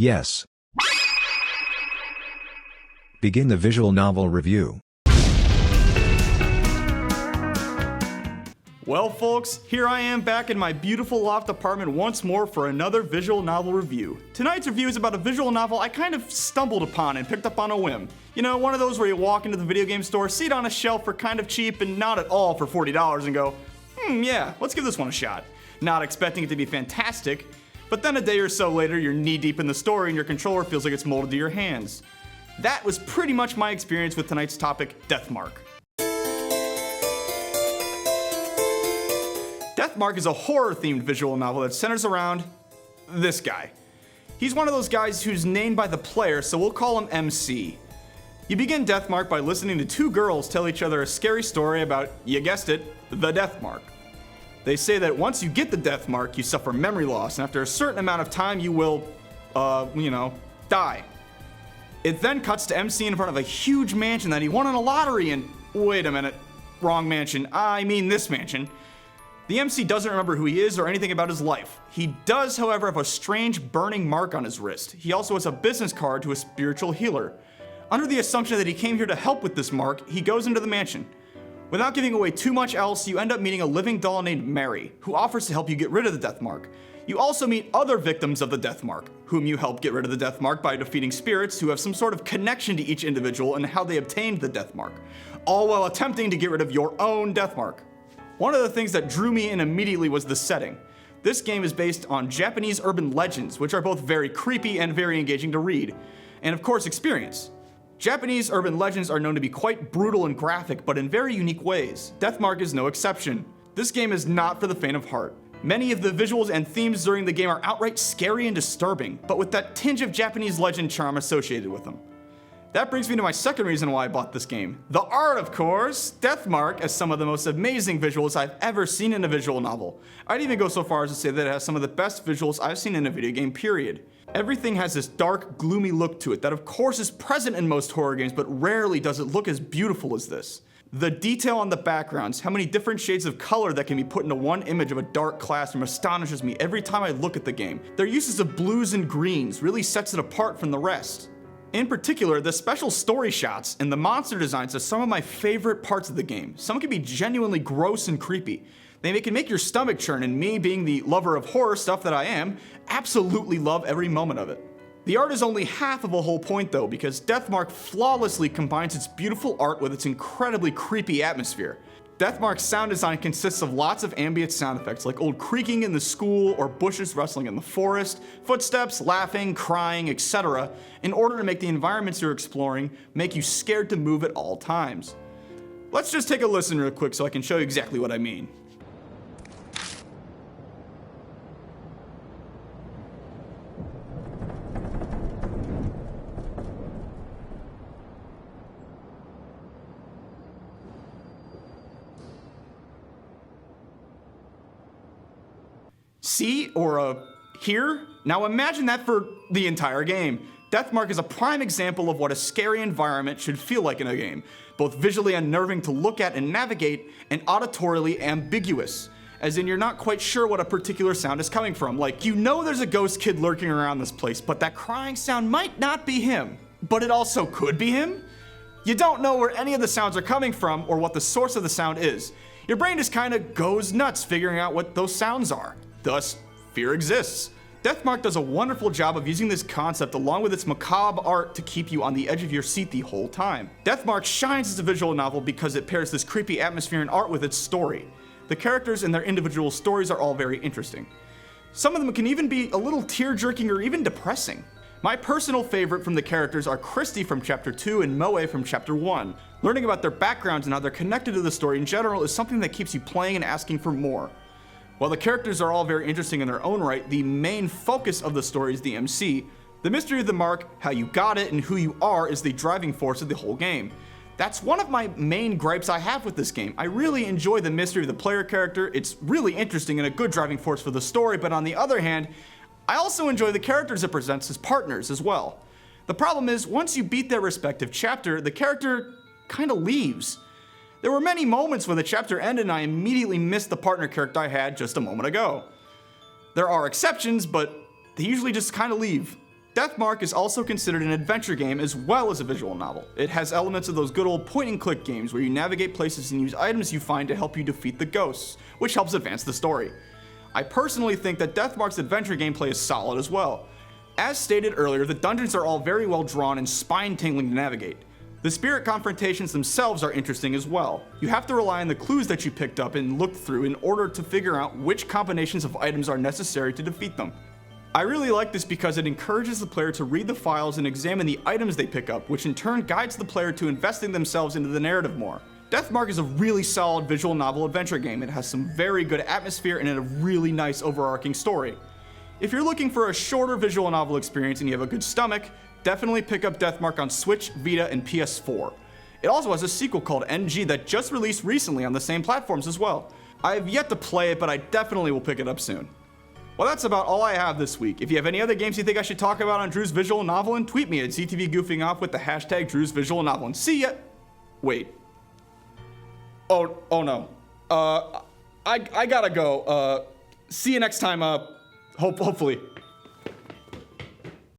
Yes. Begin the visual novel review. Well folks, here I am back in my beautiful loft apartment once more for another visual novel review. Tonight's review is about a visual novel I kind of stumbled upon and picked up on a whim. You know, one of those where you walk into the video game store, see it on a shelf for kind of cheap and not at all for $40 and go, yeah, let's give this one a shot. Not expecting it to be fantastic, but then a day or so later you're knee deep in the story and your controller feels like it's molded to your hands. That was pretty much my experience with tonight's topic, Deathmark. Deathmark is a horror-themed visual novel that centers around this guy. He's one of those guys who's named by the player, so we'll call him MC. You begin Deathmark by listening to two girls tell each other a scary story about, you guessed it, the Deathmark. They say that once you get the Deathmark, you suffer memory loss, and after a certain amount of time, you will, die. It then cuts to MC in front of a huge mansion that he won in a lottery and, wait a minute, wrong mansion, I mean this mansion. The MC doesn't remember who he is or anything about his life. He does, however, have a strange burning mark on his wrist. He also has a business card to a spiritual healer. Under the assumption that he came here to help with this mark, he goes into the mansion. Without giving away too much else, you end up meeting a living doll named Mary, who offers to help you get rid of the Deathmark. You also meet other victims of the Deathmark, whom you help get rid of the Deathmark by defeating spirits who have some sort of connection to each individual and how they obtained the Deathmark, all while attempting to get rid of your own Deathmark. One of the things that drew me in immediately was the setting. This game is based on Japanese urban legends, which are both very creepy and very engaging to read, and of course experience. Japanese urban legends are known to be quite brutal and graphic, but in very unique ways. Deathmark is no exception. This game is not for the faint of heart. Many of the visuals and themes during the game are outright scary and disturbing, but with that tinge of Japanese legend charm associated with them. That brings me to my second reason why I bought this game. The art, of course. Deathmark has some of the most amazing visuals I've ever seen in a visual novel. I'd even go so far as to say that it has some of the best visuals I've seen in a video game, period. Everything has this dark, gloomy look to it that of course is present in most horror games, but rarely does it look as beautiful as this. The detail on the backgrounds, how many different shades of color that can be put into one image of a dark classroom astonishes me every time I look at the game. Their uses of blues and greens really sets it apart from the rest. In particular, the special story shots and the monster designs are some of my favorite parts of the game. Some can be genuinely gross and creepy. They can make your stomach churn, and me, being the lover of horror stuff that I am, absolutely love every moment of it. The art is only half of a whole point though, because Deathmark flawlessly combines its beautiful art with its incredibly creepy atmosphere. Deathmark's sound design consists of lots of ambient sound effects like old creaking in the school or bushes rustling in the forest, footsteps, laughing, crying, etc. in order to make the environments you're exploring make you scared to move at all times. Let's just take a listen real quick so I can show you exactly what I mean. See, or hear? Now imagine that for the entire game. Deathmark is a prime example of what a scary environment should feel like in a game, both visually unnerving to look at and navigate, and auditorily ambiguous, as in you're not quite sure what a particular sound is coming from. Like, you know there's a ghost kid lurking around this place, but that crying sound might not be him, but it also could be him? You don't know where any of the sounds are coming from or what the source of the sound is. Your brain just kinda goes nuts figuring out what those sounds are. Thus, fear exists. Deathmark does a wonderful job of using this concept along with its macabre art to keep you on the edge of your seat the whole time. Deathmark shines as a visual novel because it pairs this creepy atmosphere and art with its story. The characters and their individual stories are all very interesting. Some of them can even be a little tear-jerking or even depressing. My personal favorite from the characters are Christy from Chapter 2 and Moe from Chapter 1. Learning about their backgrounds and how they're connected to the story in general is something that keeps you playing and asking for more. While the characters are all very interesting in their own right, the main focus of the story is the MC. The mystery of the mark, how you got it, and who you are is the driving force of the whole game. That's one of my main gripes I have with this game. I really enjoy the mystery of the player character, it's really interesting and a good driving force for the story, but on the other hand, I also enjoy the characters it presents as partners as well. The problem is, once you beat their respective chapter, the character kinda leaves. There were many moments when the chapter ended and I immediately missed the partner character I had just a moment ago. There are exceptions, but they usually just kind of leave. Deathmark is also considered an adventure game as well as a visual novel. It has elements of those good old point-and-click games where you navigate places and use items you find to help you defeat the ghosts, which helps advance the story. I personally think that Deathmark's adventure gameplay is solid as well. As stated earlier, the dungeons are all very well drawn and spine-tingling to navigate. The spirit confrontations themselves are interesting as well. You have to rely on the clues that you picked up and looked through in order to figure out which combinations of items are necessary to defeat them. I really like this because it encourages the player to read the files and examine the items they pick up, which in turn guides the player to investing themselves into the narrative more. Deathmark is a really solid visual novel adventure game. It has some very good atmosphere and a really nice overarching story. If you're looking for a shorter visual novel experience and you have a good stomach, definitely pick up Deathmark on Switch, Vita, and PS4. It also has a sequel called NG that just released recently on the same platforms as well. I have yet to play it, but I definitely will pick it up soon. Well, that's about all I have this week. If you have any other games you think I should talk about on Drew's Visual Novelin, tweet me at ZTVGoofingOff with the hashtag Drew's Visual Novelin. See ya! Wait. Oh no. I gotta go. See you next time, hopefully.